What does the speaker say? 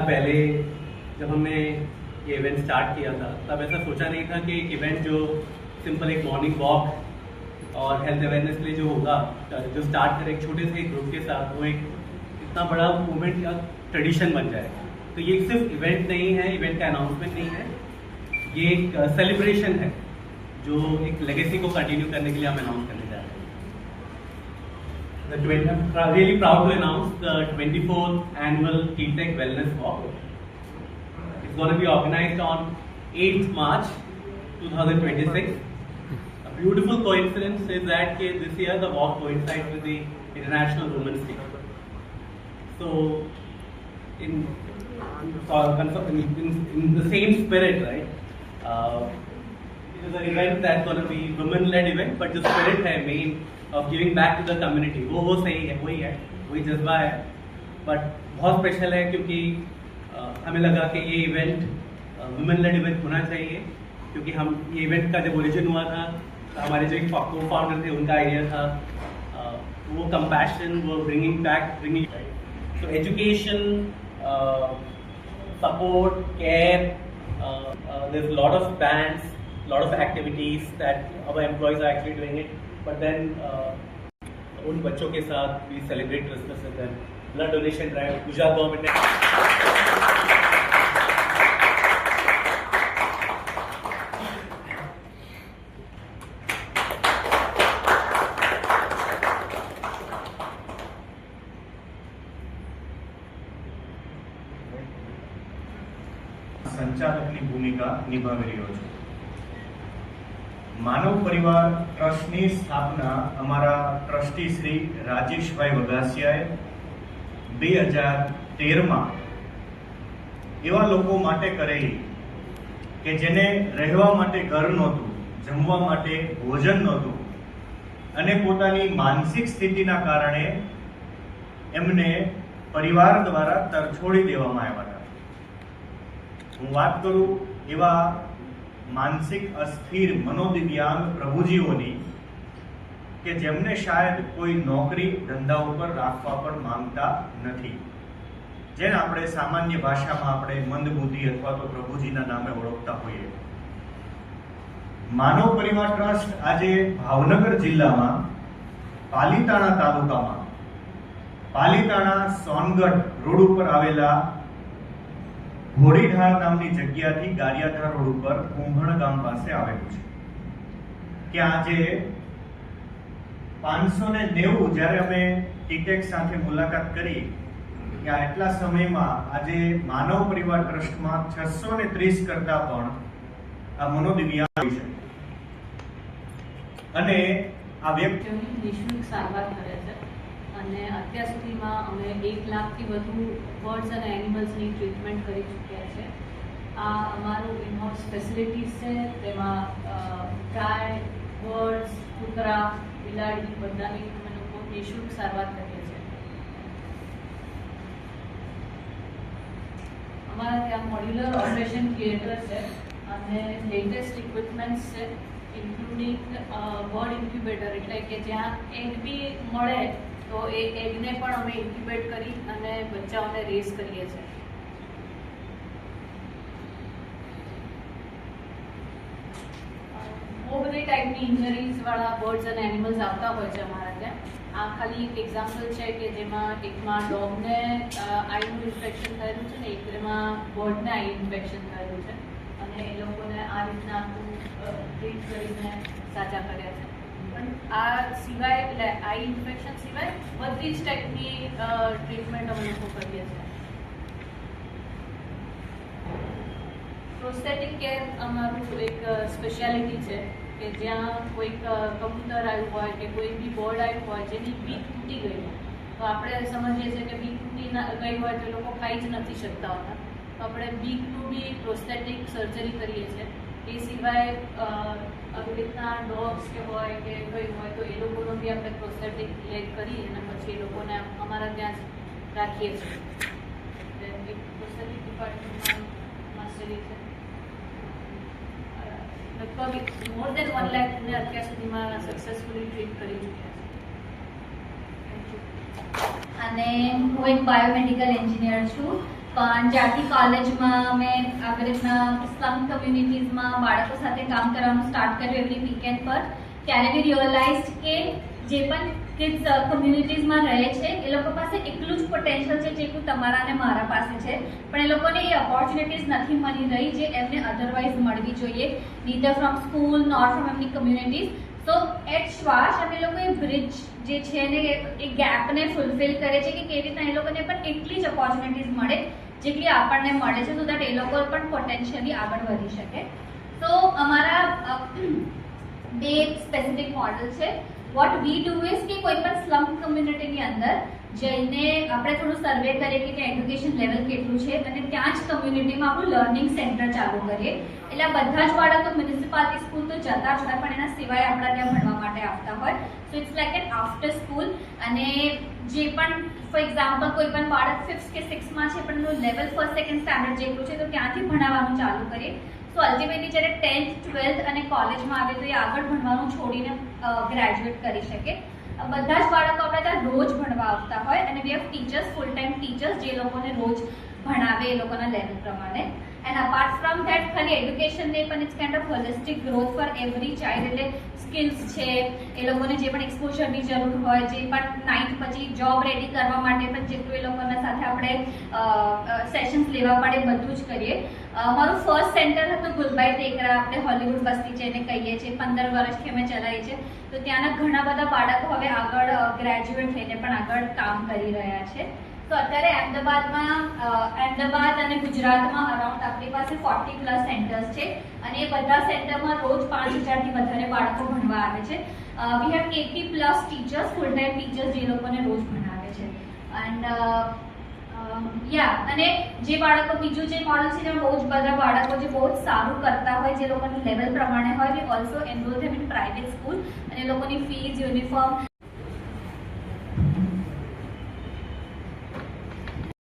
पहले जब हमने ये इवेंट स्टार्ट किया था तब ऐसा सोचा नहीं था कि एक इवेंट जो सिंपल एक मॉर्निंग वॉक और हेल्थ अवेयरनेस के लिए जो होगा, जो स्टार्ट करे एक छोटे से ग्रुप के साथ, वो एक इतना बड़ा मूवमेंट या ट्रेडिशन बन जाए। तो ये सिर्फ इवेंट नहीं है, इवेंट का अनाउंसमेंट नहीं है, ये एक सेलिब्रेशन है जो एक लेगेसी को कंटिन्यू करने के लिए हम अनाउंस करने जा रहे हैं। I'm really proud to announce the 24th annual TTech Wellness Walk. It's going to be organized on 8th March 2026. A beautiful coincidence is that this year the walk coincides with the International Women's Day. So, in the same spirit, right? It is an event that's going to be women-led event, but the spirit है main of giving back to the community, वो सही है, वही जज्बा है। But बहुत special है क्योंकि हमें लगा कि ये इवेंट वुमेन-लेड इवेंट होना चाहिए, क्योंकि हम ये इवेंट का जब ओरिजिन हुआ था तो हमारे जो एक को फाउंडर थे उनका आइडिया था, वो कंपैशन, वो bringing so education, support, care, there's a lot of bands, lot of activities that our employees are actually doing it, but then उन बच्चों के साथ we celebrate Christmas with them, blood donation drive, Puja government સંચાલકની ભૂમિકા નિભાવી રહ્યો છું। માનવ પરિવાર ટ્રસ્ટની સ્થાપના અમારા ટ્રસ્ટી શ્રી રાજેશભાઈ વઘાસિયાએ 2013માં એવા લોકો માટે કરેલી કે જેને રહેવા માટે ઘર નહોતું, જમવા માટે ભોજન નહોતું અને પોતાની માનસિક સ્થિતિના કારણે એમને પરિવાર દ્વારા તરછોડી દેવામાં આવ્યા હતા। હું વાત કરું એવા માનસિક અસ્થિર મનોદિવ્યાંગ પ્રભુજીઓની કે જેમને શાયદ કોઈ નોકરી ધંધા ઉપર રાખવા પણ માંગતા નથી, જેને આપણે સામાન્ય ભાષામાં આપણે મંદબુદ્ધિ અથવા તો પ્રભુજીના નામે ઓળખતા હોઈએ। માનવ પરિવાર ટ્રસ્ટ આજે ભાવનગર જિલ્લામાં પાલીતાણા તાલુકામાં પાલીતાણા સોનગઢ રોડ ઉપર આવેલા ઘોડીઢાળ નામની જગ્યાથી ગારિયાધાર રોડ ઉપર કુંભણ ગામ પાસે આવેલું છે। કે આજે 590 જ્યારે અમે ટીટેક સાથે મુલાકાત કરી કે આટલા સમયમાં આજે માનવ પરિવાર ટ્રસ્ટમાં 630 કરતા પણ આ મનોદિવ્યાંગ છે અને આ વ્યક્તિઓની નિઃશુલ્ક સારવાર કરે છે અને અત્યાર સુધીમાં અમે 1 લાખથી વધુ બર્ડ્સ અને એનિમલ્સની ટ્રીટમેન્ટ કરી ચૂક્યા છે। આ અમારું ઇનહાઉસ ફેસિલિટીઝ છે, તેમાં ગાય, બર્ડ્સ, કૂતરા, બિલાડી બધાની અમે લોકો નિઃશુલ્ક સારવાર કરીએ છીએ। અમારા ત્યાં મોડ્યુલર ઓપરેશન થિયેટર છે અને લેટેસ્ટ ઇક્વિપમેન્ટ્સ છે, ઇન્ક્લુડિંગ બર્ડ ઇન્ક્યુબેટર, એટલે કે જ્યાં એગ બી મળે તો એ એગને પણ અમે ઇન્ક્યુબેટ કરી અને બચ્ચાઓને રેસ કરીએ છીએ। બહુ બધી ટાઈપની ઇન્જરીઝ વાળા બર્ડ્સ અને એનિમલ્સ આવતા હોય છે અમારા ત્યાં। આ ખાલી એક એક્ઝામ્પલ છે કે જેમાં એકમાં ડોગને આઈનું ઇન્ફેક્શન થયેલું છે ને એકમાં બર્ડને આઈ ઇન્ફેક્શન થયેલું છે અને એ લોકોને આ રીતના ટ્રીટ કરીને સાજા કર્યા છે। પણ આ સિવાય એટલે આઈ ઇન્ફેક્શન સિવાય બધી જ ટાઈપની ટ્રીટમેન્ટ અમે લોકો કરીએ છીએ। પ્રોસ્થેટિક કેર અમારું એક સ્પેશિયાલિટી છે કે જ્યાં કોઈક કબૂતર આવ્યું હોય કે કોઈ બી બર્ડ આવ્યું હોય જેની બીક તૂટી ગઈ હોય તો આપણે સમજીએ છીએ કે બીક તૂટી ગઈ હોય તો લોકો ખાઈ જ નથી શકતા હોતા, તો આપણે બીકનું બી પ્રોસ્થેટિક સર્જરી કરીએ છીએ। એ સિવાય આવી રીતના ડોગ્સ કે હોય કે કંઈ હોય તો એ લોકોનો બી આપણે પ્રોસ્થેટિક લેગ કરી અને પછી એ લોકોને અમારા ત્યાં જ રાખીએ છીએ। એક પ્રોસ્થેટિક ડિપાર્ટમેન્ટમાં માસ્ટરી છે, લગભગ મોર દેન 1 લાખને અત્યાર સુધીમાં સક્સેસફુલી ટ્રીટ કરી ચૂક્યા છે। અને હું એક બાયોમેડિકલ એન્જિનિયર છું પણ જ્યારથી કોલેજમાં મેં આવી રીતના સ્લમ કમ્યુનિટીઝમાં બાળકો સાથે કામ કરવાનું સ્ટાર્ટ કર્યું એવરી વીકેન્ડ પર, ત્યારે બી રિયલાઇઝ કે જે પણ કિડ્સ કમ્યુનિટીઝમાં રહે છે એ લોકો પાસે એટલું જ પોટેન્શિયલ છે જેટલું તમારા અને મારા પાસે છે, પણ એ લોકોને એ ઓપોર્ચ્યુનિટીઝ નથી મળી રહી જે એમને અધરવાઇઝ મળવી જોઈએ, નીધર ફ્રોમ સ્કૂલ નોર ફ્રોમ એમની કમ્યુનિટીઝ. સો એટ શ્વાસ અમે લોકો એ બ્રિજ જે છે ને એ ગેપને ફૂલફિલ કરે છે કે કેવી રીતના એ લોકોને પણ એટલી જ ઓપોર્ચ્યુનિટીઝ મળે જેટલી આપણને મળે છે, સો દેટ એ લોકો પણ પોટેન્શિયલી આગળ વધી શકે. તો અમારા બે સ્પેસિફિક મોડલ છે. વોટ વી ડુ ઇઝ કે કોઈ પણ સ્લમ કમ્યુનિટીની અંદર જઈને આપણે થોડું સર્વે કરીએ કે ત્યાં એડ્યુકેશન લેવલ કેટલું છે અને ત્યાં જ કમ્યુનિટીમાં આપણું લર્નિંગ સેન્ટર ચાલુ કરીએ. એટલે આ બધા જ બાળકો મ્યુનિસિપાલિટી સ્કૂલ તો જતા જ હોય, પણ એના સિવાય આપણા ત્યાં ભણવા માટે આવતા હોય. So it's like an after school. અને જે પણ ફોર એક્ઝામ્પલ કોઈ પણ બાળક 5th કે 6thમાં છે પણ એનું લેવલ 1st 2nd સ્ટાન્ડર્ડ જેટલું છે તો ત્યાંથી ભણાવવાનું ચાલુ કરીએ. તો અલ્ટિમેટલી જ્યારે 10th 12th અને કોલેજમાં આવે તો એ આગળ ભણવાનું છોડીને ગ્રેજ્યુએટ કરી શકે. બધા જ બાળકો આપણે ત્યાં રોજ ભણવા આવતા હોય અને we have teachers, full time teachers જે લોકોને રોજ ભણાવે એ લોકોના લેવલ પ્રમાણે. એન્ડ અપાર્ટ ફ્રોમ ધેટ ખાલી એડ્યુકેશન નહીં પણ it's kind of holistic growth for every child. એટલે સ્કિલ્સ છે, એ લોકોને જે પણ એક્સપોઝરની જરૂર હોય, જે પણ 9th પછી જોબ રેડી કરવા માટે પણ જેટલું એ લોકોના સાથે આપણે સેશન્સ લેવા પડે બધું જ કરીએ. મારું ફર્સ્ટ સેન્ટર હતું ગુલબાઈ ટેકરા, આપણે હોલિવૂડ વસ્તી છે એને કહીએ છીએ, 15 વર્ષથી અમે ચલાવીએ છીએ. તો ત્યાંના ઘણા બધા બાળકો હવે આગળ ગ્રેજ્યુએટ થઈને પણ આગળ કામ કરી રહ્યા છે. તો અત્યારે અમદાવાદ અને ગુજરાતમાં અરાઉન્ડ આપણી પાસે 40+ સેન્ટર્સ છે અને એ બધા સેન્ટરમાં રોજ 5000થી વધારે બાળકો ભણવા આવે છે. We have 80+ teachers, full time teachers જે લોકોને રોજ ભણાવે છે. એન્ડ અને જે બાળકો બીજું જે મોડલ છે એમાં બહુ જ બધા બાળકો જે બહુ જ સારું કરતા હોય, જે લોકોનું લેવલ પ્રમાણે હોય, we also enrol them in private school અને એ લોકોની ફીસ, યુનિફોર્મ